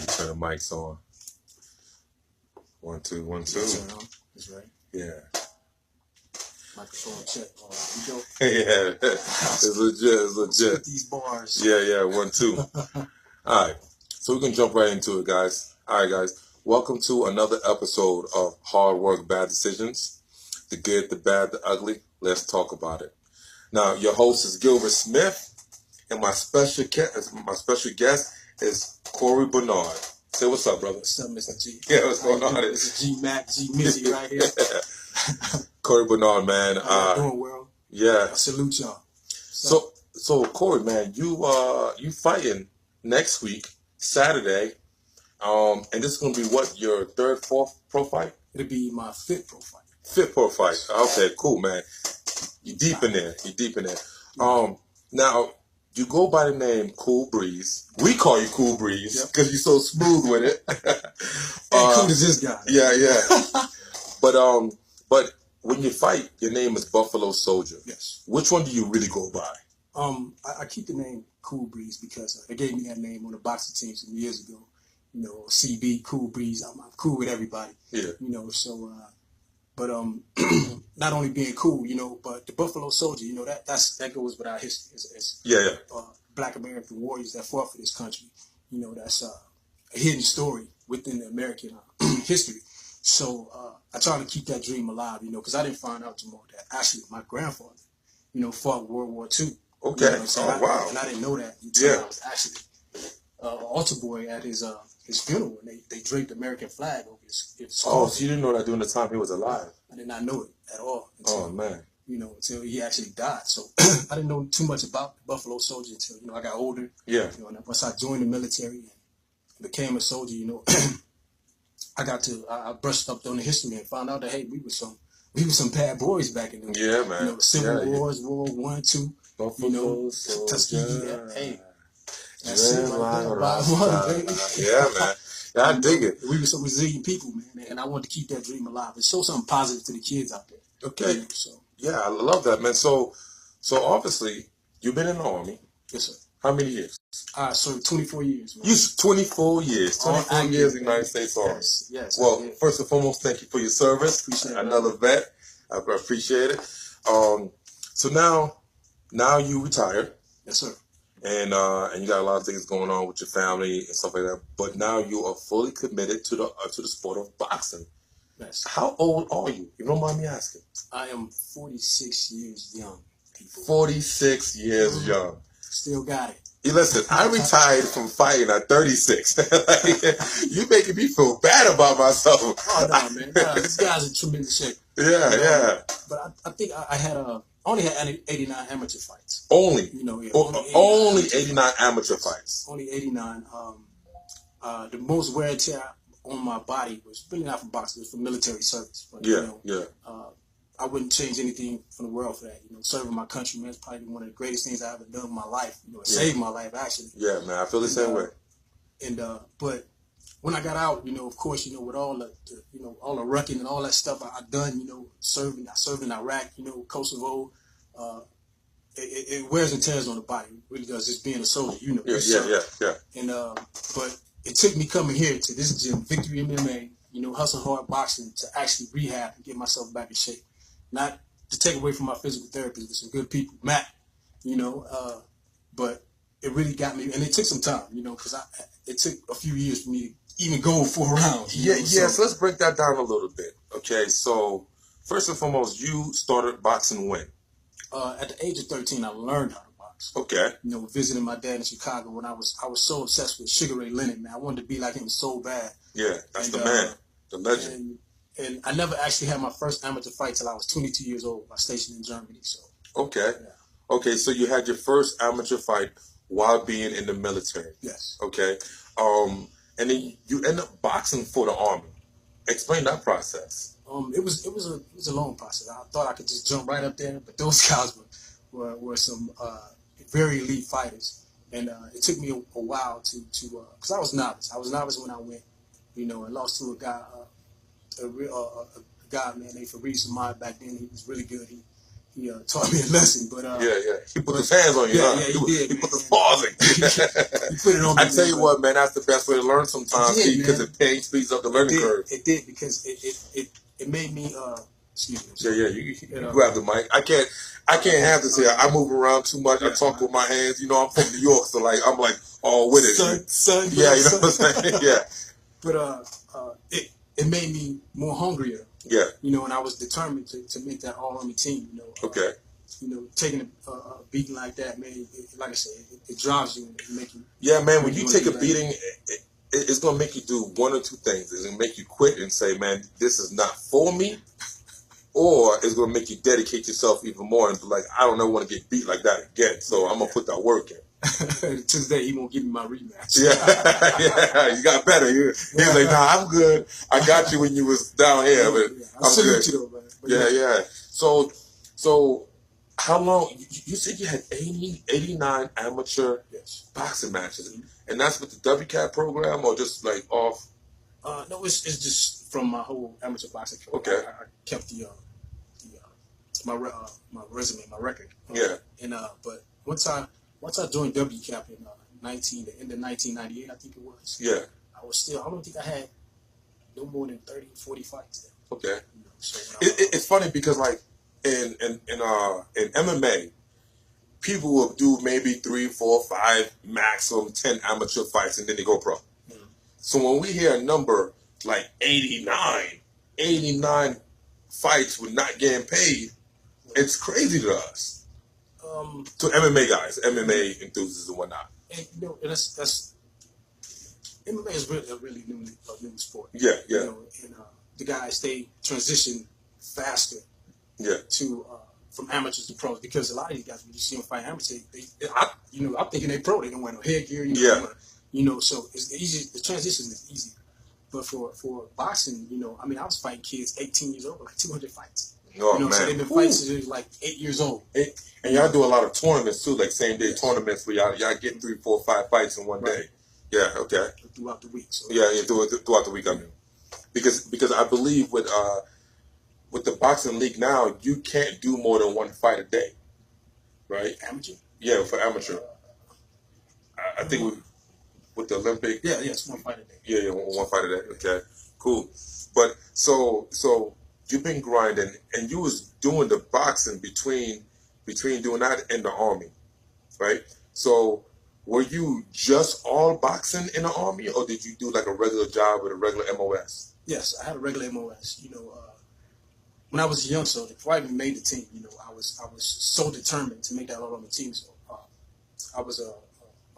Turn the mics on. 1, 2, 1, 2. That's right. Yeah. Microphone check. You go. Yeah, it's legit. Spit these bars. Yeah, 1, 2. All right, so we can jump right into it, guys. All right, guys. Welcome to another episode of Hard Work, Bad Decisions. The good, the bad, the ugly. Let's talk about it. Now, your host is Gilbert Smith, and my special guest is Corey Bernard. Say what's up, brother. What's up, Mr. G? Yeah, what's going on? Mr. G Mac, G Mizzy right here. Corey Bernard, man. How you doing, world? Yeah. I salute y'all. So Corey, man, you fighting next week, Saturday, and this is gonna be what, your third, fourth pro fight? It'll be my fifth pro fight. Fifth pro fight. Okay, cool, man. You deep in there. Now you go by the name Cool Breeze. We call you Cool Breeze because you're so smooth with it. Cool as this guy. Yeah. But when you fight, your name is Buffalo Soldier. Yes. Which one do you really go by? I keep the name Cool Breeze because they gave me that name on the boxing team some years ago. You know, CB, Cool Breeze. I'm cool with everybody. Yeah. You know, so but not only being cool, you know, but the Buffalo Soldier, you know, that goes without history. It's Black American warriors that fought for this country. You know, that's a hidden story within the American history. So I try to keep that dream alive, you know, because I didn't find out tomorrow that actually my grandfather, you know, fought World War II. Okay. You know what I'm wow. And I didn't know that until I was actually altar boy at his funeral, and they draped the American flag over his skull. Oh, so you didn't know that during the time he was alive? I did not know it at all until, man. You know, until he actually died. So I didn't know too much about the Buffalo Soldier until, you know, I got older. Yeah. You know, and once I joined the military and became a soldier, you know, I brushed up on the history and found out that, hey, we were some bad boys back in the day. Yeah, man. You know, the Civil Wars, World War I, II, Buffalo, you know, Tuskegee, hey. That's it right there. Yeah, man. Yeah, I dig it. We were some resilient people, man, and I wanted to keep that dream alive and show something positive to the kids out there. Okay. You know, so. Yeah, I love that, man. So obviously, you've been in the Army. Yes, sir. How many years? I served 24 years. Man. You 24 years. 24 years in the United States Army. Yes. Well, first and foremost, thank you for your service. Appreciate Another vet. I appreciate it. So now you retired. Yes, sir. And you got a lot of things going on with your family and stuff like that. But now you are fully committed to the sport of boxing. Yes. How old are you? You don't mind me asking. I am 46 years young, people. 46 years young. Still got it. Hey, listen, I retired from fighting at 36. You making me feel bad about myself. Oh, no, man. This guy's a tremendous shape. Yeah. But I think I had only had 89 amateur fights. Only? You know, only 89 amateur fights. Only 89. The most wear and tear on my body was really not from boxing, it was from military service. But, I wouldn't change anything from the world for that. You know, serving my country, man, is probably one of the greatest things I ever done in my life. You know, it saved my life, actually. Yeah, man, I feel the same way. But when I got out, you know, of course, you know, with all all the rucking and all that stuff I done, you know, I served in Iraq, you know, Kosovo. It wears and tears on the body. It really does. Just being a soldier, you know. Yeah. And but it took me coming here to this gym, Victory MMA, you know, Hustle Hard Boxing, to actually rehab and get myself back in shape. Not to take away from my physical therapist with some good people, Matt, you know, but it really got me, and it took some time, you know, because it took a few years for me to even go 4 rounds. So let's break that down a little bit. Okay, so first and foremost, you started boxing when? At the age of 13, I learned how to box. Okay. You know, visiting my dad in Chicago when I was so obsessed with Sugar Ray Leonard, man. I wanted to be like him so bad. Yeah, that's the man, the legend. And I never actually had my first amateur fight till I was 22 years old. I was stationed in Germany. So. Okay. Yeah. Okay, so you had your first amateur fight while being in the military. Yes. Okay. And then you end up boxing for the Army. Explain that process. It was a long process. I thought I could just jump right up there, but those guys were some very elite fighters, and it took me a while to because I was novice. I was novice when I went, you know, and lost to a guy, a guy, man, named Fabrice Samad back then. He was really good. he taught me a lesson. But he put his hands on you. Yeah, he did. He put the pausing. He put it on me. I tell you what, man, that's the best way to learn sometimes because it speeds up the learning curve. It did because it made me. Excuse me. Yeah, you grab the mic. I can't have this here. I move around too much. I talk with my hands. You know, I'm from New York, so like I'm like all with it. Son, yeah, you know what I'm saying? Yeah. But it made me more hungrier. Yeah. You know, and I was determined to make that all-army team. You know. Okay. You know, taking a beating like that, man. Like I said, it drives you and it make you. Yeah, man. When you take a beating, it's gonna make you do one or two things. It's gonna make you quit and say, "Man, this is not for me," or it's gonna make you dedicate yourself even more and be like, "I don't ever want to get beat like that again." So I'm gonna put that work in. To this day, he won't give me my rematch. Yeah, you got better. He was like, "Nah, I'm good. I got you when you was down here, but I'm good." You though, man. Yeah. So how long? You said you had 89 amateur boxing matches, and that's with the WCAT program, or just like off? No, it's just from my whole amateur boxing career. Okay. I kept my resume, my record. And but once I joined WCAP in the end of 1998, I think it was. Yeah. I don't think I had no more than 30, 40 fights then. Okay. You know, so it's funny because like in MMA, people will do maybe 3, 4, 5, maximum 10 amateur fights, and then they go pro. Mm-hmm. So when we hear a number like 89 fights with not getting paid, it's crazy to us. To MMA guys, MMA enthusiasts and whatnot. And you know, that's MMA is really a new sport. Yeah. You know, and the guys, they transition faster. Yeah. To from amateurs to pros, because a lot of these guys, when you see them fight amateurs, I'm thinking they pro. They don't wear no headgear. You know, so it's easy. The transition is easy. But for boxing, you know, I mean, I was fighting kids 18 years old, like 200 fights. Oh, you know, man. so they've been fighting since they was like 8 years old. And y'all do a lot of tournaments too, like same day tournaments where y'all get 3, 4, 5 fights in one day. Yeah, okay. Throughout the week. So throughout the week. I mean, because I believe with the boxing league now, you can't do more than one fight a day, right? Amateur? Yeah, for amateur. I think with the Olympic. Yeah, it's one fight a day. Yeah, one fight a day. Okay, cool. But so you've been grinding, and you was doing the boxing between doing that and the Army, right? So were you just all boxing in the Army, or did you do like a regular job with a regular MOS? Yes, I had a regular MOS. You know, when I was a young soldier, before I even made the team, you know, I was so determined to make that all on the team. So I was a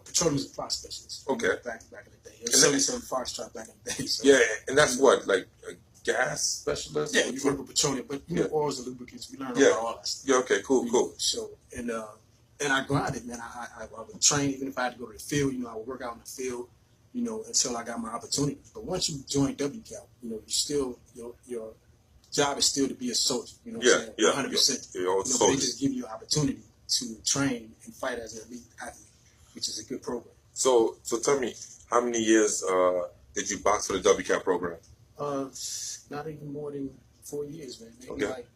petroleum supply specialist. Okay. Back in the day, it was 77 Foxtrot back in the day. So, yeah, and that's what, like a gas specialist. Yeah, you work with petroleum, but you know, oils and lubricants. We learned about all that stuff. Yeah. Okay. Cool. So and I grinded, man. I would train even if I had to go to the field. You know, I would work out in the field. You know, until I got my opportunity. But once you join WCAP, you know, you still your job is still to be a soldier. You know what I'm saying? 100%. They just give you an opportunity to train and fight as an elite athlete, which is a good program. So tell me, how many years did you box for the WCAP program? Not even more than 4 years, man. Maybe like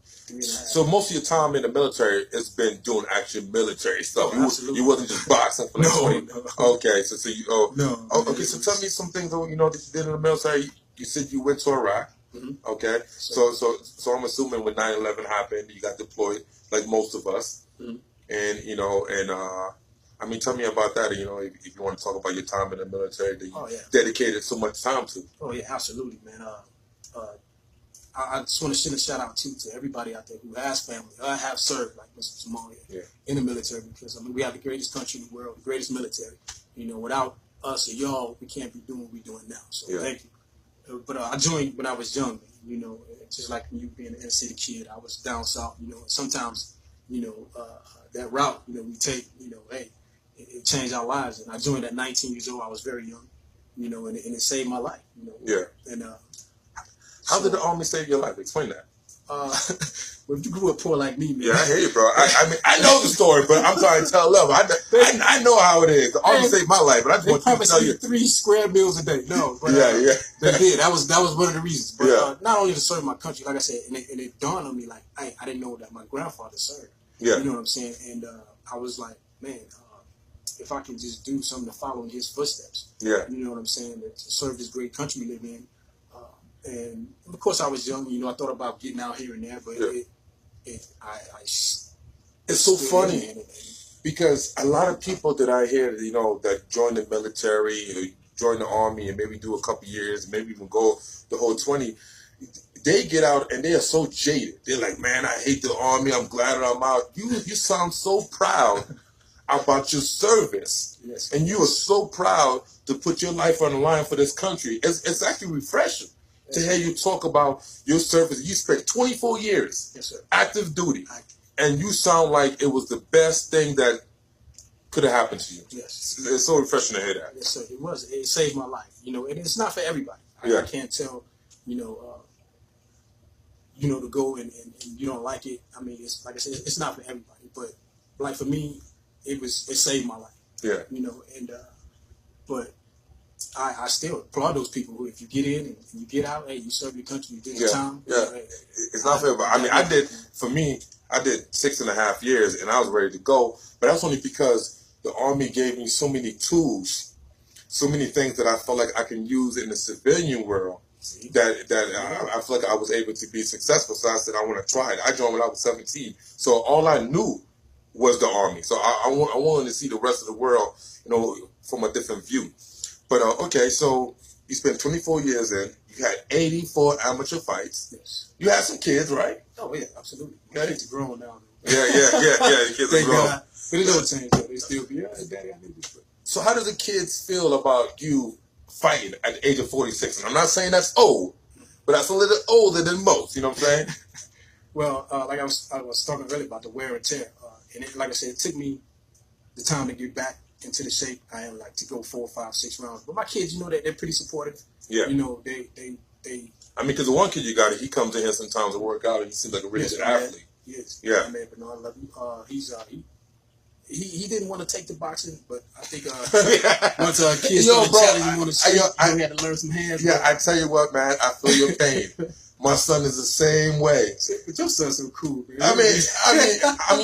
3.5. So most of your time in the military has been doing actual military stuff. You wasn't just boxing for No. Okay, so you no. Okay, so tell me some things that you know that you did in the military. You said you went to Iraq. Mm-hmm. Okay, so I'm assuming when 9/11 happened, you got deployed like most of us, and you know, and I mean, tell me about that. You know, if you want to talk about your time in the military that you dedicated so much time to. Oh yeah, absolutely, man. I just want to send a shout out to everybody out there who has family, have served like Mr. Jamal in the military, because I mean we have the greatest country in the world, the greatest military. You know, without us or y'all, we can't be doing what we're doing now. So thank you. But I joined when I was young. You know, just like you being an inner city kid, I was down south. You know, sometimes you know that route. You know, we take. You know, hey, it changed our lives. And I joined at 19 years old. I was very young. You know, and it saved my life. You know. Yeah. And how did the Army save your life? Explain that. But if you grew up poor like me, man. Yeah, I hear you, bro. I mean, I know the story, but I'm trying to tell level. I know how it is. The Army saved my life, but I just want to tell you. 3 square meals a day. No, but yeah. They did. That was one of the reasons. But not only to serve my country, like I said, and it dawned on me like I didn't know that my grandfather served. Yeah. You know what I'm saying? And I was like, man, if I can just do something to follow in his footsteps. Yeah. You know what I'm saying? To serve this great country we live in. And of course, I was young. You know, I thought about getting out here and there, but it's so funny because a lot of people that I hear, you know, that join the military, join the Army, and maybe do a couple years, maybe even go the whole 20. They get out and they are so jaded. They're like, man, I hate the Army. I'm glad that I'm out. You sound so proud about your service. Yes. And you are so proud to put your life on the line for this country. It's actually refreshing to hear you talk about your service. You spent 24 years active duty, and you sound like it was the best thing that could have happened to you. Yes. It's so refreshing to hear that. Yes, sir. It was. It saved my life. You know, and it's not for everybody. I can't tell, to go and you don't like it. I mean, it's like I said, it's not for everybody. But like for me, it saved my life. Yeah. You know, and but I still applaud those people who, if you get in and you get out, hey, you serve your country, you did your time. Yeah. Hey, it's not fair, but I mean, I did 6.5 years and I was ready to go, but that's only because the Army gave me so many tools, so many things that I felt like I can use in the civilian world that I feel like I was able to be successful. So I said, I want to try it. I joined when I was 17. So all I knew was the Army. So I wanted to see the rest of the world, from a different view. But, okay, so you spent 24 years in. You had 84 amateur fights. Yes. You had some kids, right? Oh, yeah, absolutely. My kids are grown now. Yeah. The kids are grown. But it don't change, though. They still be, Daddy, I need this. So how do the kids feel about you fighting at the age of 46? And I'm not saying that's old, but that's a little older than most. You know what I'm saying? Well, like I was talking earlier about the wear and tear. And like I said, it took me the time to get back into the shape I am, like to go 4, 5, 6 rounds. But my kids, they're pretty supportive. Yeah. They. I mean, because the one kid you got, he comes in here sometimes to work out, and he seems like a really good athlete. Yes. Yeah. Man, but no, I love him. He didn't want to take the boxing, but I think once kids started challenging him on the street, he had to learn some hands. Yeah, I tell you what, man, I feel your pain. My son is the same way. But your son's so cool, man. I mean,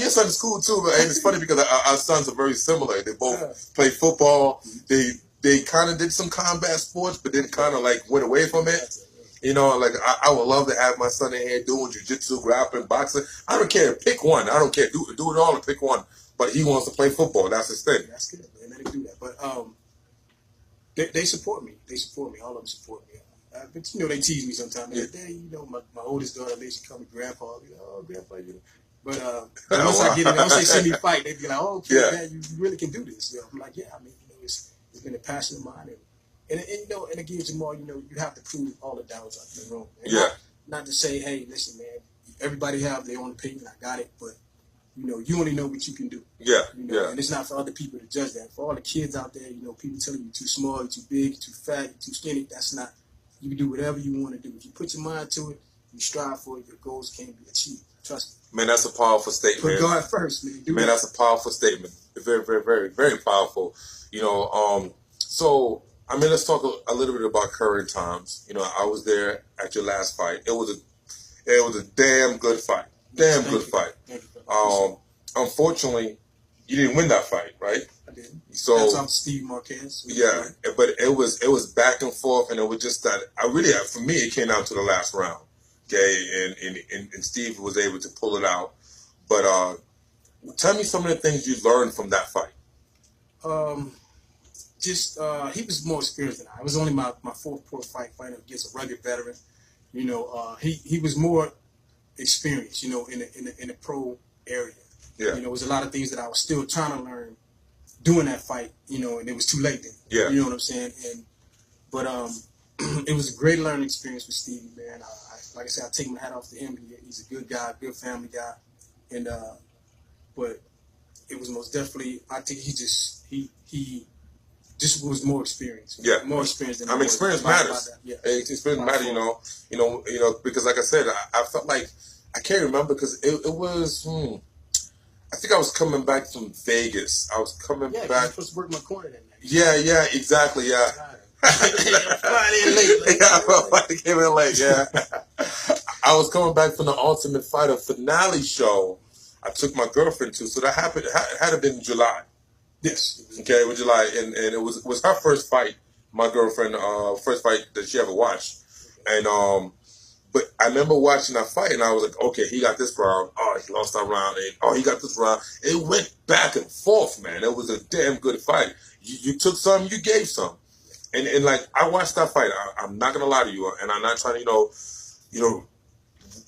your son is cool too, but it's funny because our sons are very similar. They both play football. They kind of did some combat sports, but then kind of like went away from it. Like I would love to have my son in here doing jiu-jitsu, grappling, boxing. I don't care. Pick one. I don't care. Do it all and pick one. But he wants to play football. That's his thing. That's good, man. Let him do that. But they support me. They support me. All of them support me. But they tease me sometimes. They're like, Dad, my oldest daughter, they should call me Grandpa. Grandpa, But once I get in, once they see me fight, they be like, "Oh, okay, Dad, you really can do this." I'm like, "Yeah, I mean, it's been a passion of mine, and it gives you more. You have to prove all the doubts out in the room. And not to say, hey, listen, man, everybody have their own opinion. I got it, but you only know what you can do. And it's not for other people to judge that. For all the kids out there, people telling you too small, you're too big, you're too fat, you're too skinny. That's not. You can do whatever you want to do. If you put your mind to it, you strive for it, your goals can be achieved. Trust me. Man, that's a powerful statement. Put God first, man. That's a powerful statement. Very, very, very, very powerful. So let's talk a little bit about current times. I was there at your last fight. It was a damn good fight. Damn good fight. Unfortunately, you didn't win that fight, right? I didn't. So that's on Steve Marquez. Yeah, but it was back and forth, and it was just that for me it came down to the last round. Okay, and Steve was able to pull it out. But tell me some of the things you learned from that fight. He was more experienced than I. It was only my 4th pro fight fighting against a rugged veteran. He was more experienced. In the pro area. Yeah. It was a lot of things that I was still trying to learn doing that fight. And it was too late then. Yeah. You know what I'm saying? But it was a great learning experience with Stevie, man. Like I said, I take my hat off to him. He's a good guy, good family guy, and but it was most definitely. I think he just was more experienced. Yeah, more experienced than experience matters. Yeah, experience matters. Because like I said, I felt like I can't remember because it was. I think I was coming back from Vegas. I was coming back. Yeah, you supposed to work my corner that night. Yeah, exactly. Yeah. Flying in late. I came in late. Yeah. I was coming back from the Ultimate Fighter finale show. I took my girlfriend to, so that happened. Had to been in July. Yes. Okay, with July, and it was her first fight. My girlfriend, first fight that she ever watched, and but I remember watching that fight, and I was like, okay, he got this round. Oh, he lost that round. And, oh, he got this round. It went back and forth, man. It was a damn good fight. You took some, you gave some, and like I watched that fight. I'm not gonna lie to you, and I'm not trying to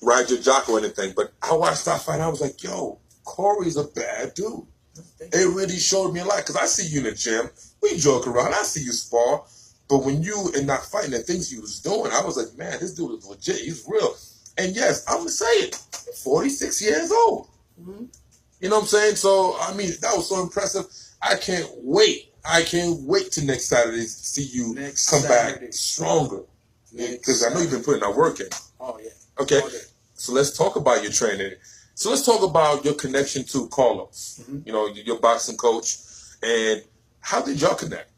ride your jock or anything, but I watched that fight. And I was like, yo, Corey's a bad dude. It really showed me a lot because I see you in the gym. We joke around. I see you spar. But when you in that fighting the things you was doing, I was like, man, this dude is legit. He's real. And yes, I'm going to say it. 46 years old. Mm-hmm. You know what I'm saying? So, I mean, that was so impressive. I can't wait. I can't wait till next Saturday to see you come back stronger. Because I know you've been putting that work in. Oh, yeah. Okay. So let's talk about your training. So let's talk about your connection to Carlos. Mm-hmm. You know, your boxing coach. And how did y'all connect?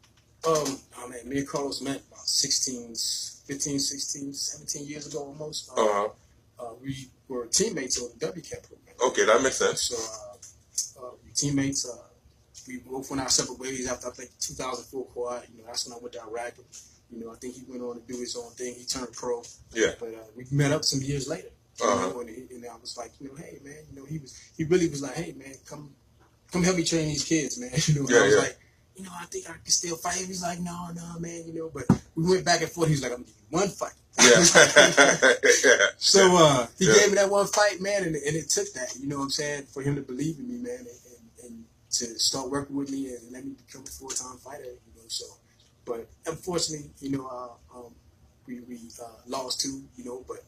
Oh man, me and Carlos met about 15, 16, 17 years ago almost. We were teammates on the WCAP program. Okay, that makes sense. So we teammates. We both went our separate ways after I think 2004 quad. You know, that's when I went to Iraq. You know, I think he went on to do his own thing. He turned pro. Yeah. But we met up some years later. You know, and I was like, you know, hey man, you know, he really was like, hey man, come help me train these kids, man. You know, and I was like, you know, I think I can still fight. He's like, no, man, you know. But we went back and forth. He was like, I'm gonna give you one fight. Yeah. So he gave me that one fight, man, and it took that, you know what I'm saying, for him to believe in me, man, and to start working with me and let me become a full-time fighter, you know. So, but unfortunately, you know, we lost too, you know, but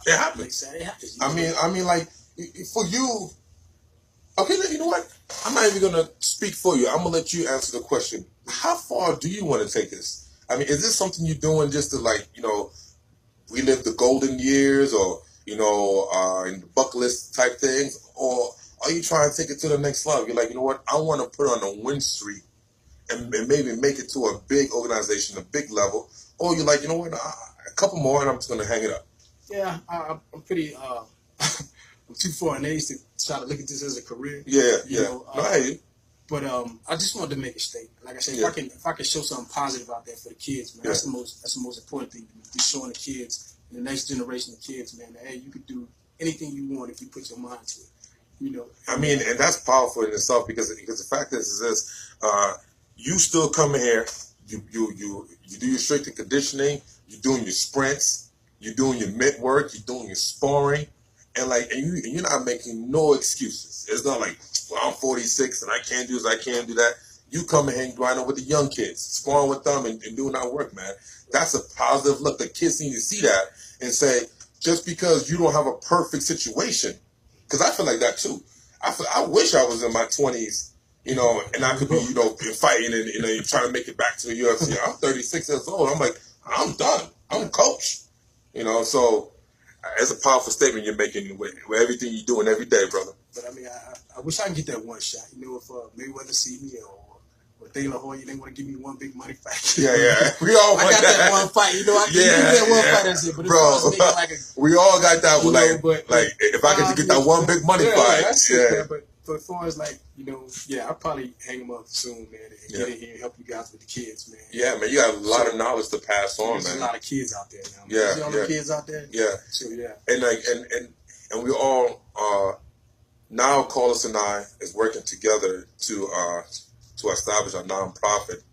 it happens. It happens. I mean, like for you. Okay, you know what? I'm not even gonna speak for you. I'm gonna let you answer the question. How far do you want to take this? I mean, is this something you're doing just to relive the golden years, or in the bucket list type things, or are you trying to take it to the next level? You're like, you know what? I want to put on a win streak and maybe make it to a big organization, a big level, or you're like, you know what? A couple more, and I'm just gonna hang it up. Yeah, I'm pretty. I'm too far in age to try to look at this as a career. Yeah, you know, no, I hear you. But I just wanted to make a statement. Like I said, if I can show something positive out there for the kids, man, that's the most important thing. Just showing the kids, the next generation of kids, man, that, hey, you could do anything you want if you put your mind to it. You know. I mean, and that's powerful in itself because the fact is this: you still come in here, you do your strength and conditioning, you're doing your sprints, you're doing your mitt work, you're doing your sparring. And you're not making no excuses. It's not like, well, I'm 46 and I can't do this, I can't do that. You come in here and grinding with the young kids, sparring with them and doing that work, man. That's a positive look. The kids need to see that and say, just because you don't have a perfect situation, because I feel like that too. I wish I was in my 20s, you know, and I could be, fighting and trying to make it back to the UFC. I'm 36 years old. I'm like, I'm done. I'm coach, you know, so. It's a powerful statement you're making with everything you're doing every day, brother. But I mean, I wish I could get that one shot. You know, if Mayweather see me or De La Hoya, they want to give me one big money fight. Yeah. We all I got that one fight. You know, I can do that one fight. That's it. But bro, we all got that one. Like if I could get that one big money fight. That's it, man. But as far as I'll probably hang them up soon, man, and get in here and help you guys with the kids, man. Yeah, man, you got a lot of knowledge to pass on, man. There's a lot of kids out there now. Yeah, see all the kids out there. Yeah. So yeah. And we all now Carlos and I is working together to establish a nonprofit,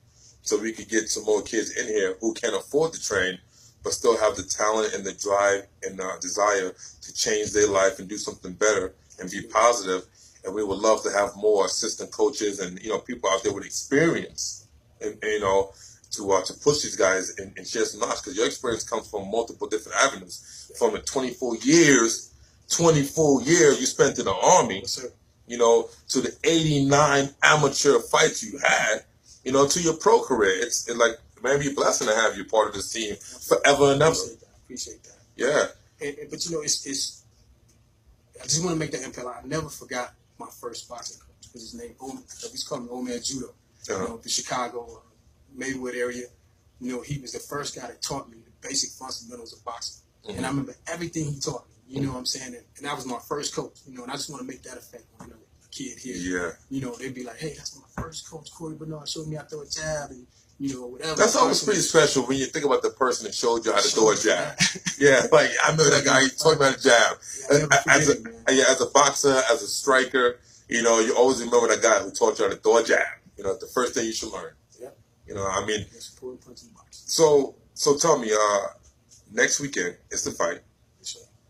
so we could get some more kids in here who can't afford to train, but still have the talent and the drive and desire to change their life and do something better and be positive. And we would love to have more assistant coaches and people out there with experience, and to push these guys and share some knowledge, because your experience comes from multiple different avenues, from the 24 years you spent in the Army, to the 89 amateur fights you had, to your pro career. It's like, man, be a blessing to have you part of this team forever and ever. Appreciate that. Yeah. But it's I just want to make that impact. I never forgot my first boxing coach. His name, he's called me Old Man Judo. You know, the Chicago, Maywood area. You know, he was the first guy that taught me the basic fundamentals of boxing. And I remember everything he taught me. You know what I'm saying? And that was my first coach. You know, and I just want to make that effect on a kid here. Yeah. You know, they'd be like, hey, that's my first coach, Corey Bernard, showed me how to throw a jab and, you know, whatever. That's always pretty special when you think about the person that showed you how to throw a jab. Yeah, like, I remember that guy, he taught me how to jab. As a boxer, as a striker, you know, you always remember that guy who taught you how to throw a jab. You know, the first thing you should learn. Yeah. You know, I mean, so tell me, next weekend is the fight.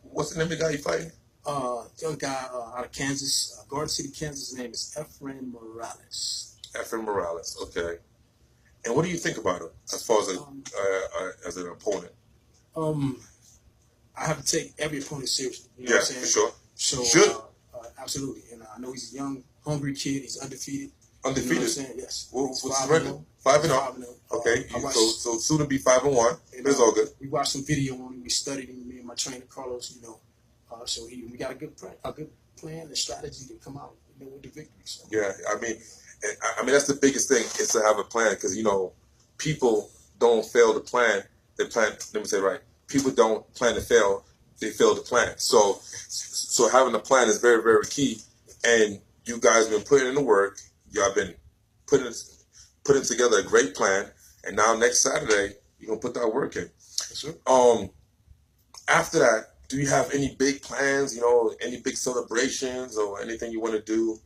What's the name of the guy you fighting? Young guy out of Kansas, Garden City, Kansas. His name is Efren Morales. Efren Morales, okay. And what do you think about him as far as an opponent? I have to take every opponent seriously. You know what I'm saying? For sure. So, should. Absolutely. And I know he's a young, hungry kid. He's undefeated. Undefeated? You know what I'm saying? Yes. What's his record? 5-0. Okay. So soon to be 5-1. It's all good. We watched some video on him. We studied him. Me and my trainer Carlos. You know, so we got a good plan and strategy to come out, you know, with the victory. So. Yeah, I mean that's the biggest thing is to have a plan because you know people don't fail to plan. They plan. Let me say it right. People don't plan to fail. They fail to plan. So having a plan is very, very key. And you guys been putting in the work. Y'all been putting together a great plan. And now next Saturday you're gonna put that work in. Yes, sir. After that, do you have any big plans? You know, any big celebrations or anything you want to do?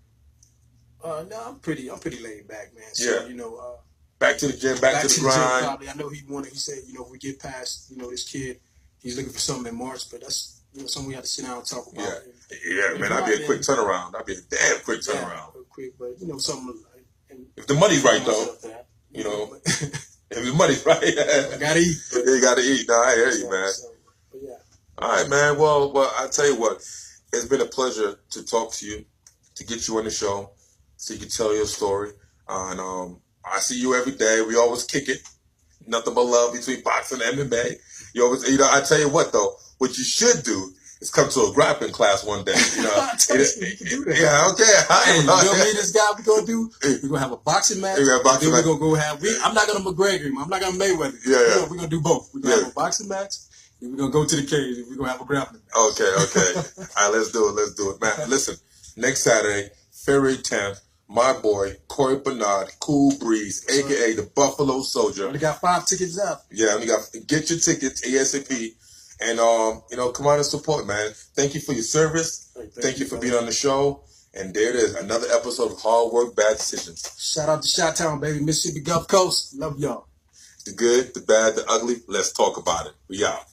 No, I'm pretty laid back, man. So, you know, back to the gym, back to the grind. Probably. I know he said, you know, if we get past, you know, this kid, he's looking for something in March, but that's, you know, something we have to sit down and talk about. Yeah, man, that'd be a quick turnaround. That'd be a damn quick turnaround. Yeah, quick, but you know, something. If the money's right, though, you know, if the money's right, I gotta eat. You gotta eat. No, I hear you, man. But yeah. All right, man. Well, I tell you what, it's been a pleasure to talk to you, to get you on the show, so you can tell your story. And I see you every day. We always kick it. Nothing but love between boxing and MMA. You always, you know. I tell you what, though, what you should do is come to a grappling class one day. You know, yeah, okay. Hey, you know what this guy we're gonna do? We're gonna have a boxing match. We're gonna go have. I'm not gonna McGregor him. I'm not gonna Mayweather. Yeah. We're gonna do both. We're gonna have a boxing match. And we're gonna go to the cage. And we're gonna have a grappling match. Okay. All right, let's do it, man. Listen, next Saturday, February 10th. My boy, Corey Bernard, Cool Breeze, a.k.a. the Buffalo Soldier. Only got 5 tickets up. Yeah, get your tickets ASAP. And, you know, come on and support, man. Thank you for your service. Thank you for being on the show. And there it is, another episode of Hard Work, Bad Decisions. Shout out to Chi-Town, baby. Mississippi Gulf Coast. Love y'all. The good, the bad, the ugly. Let's talk about it. We out.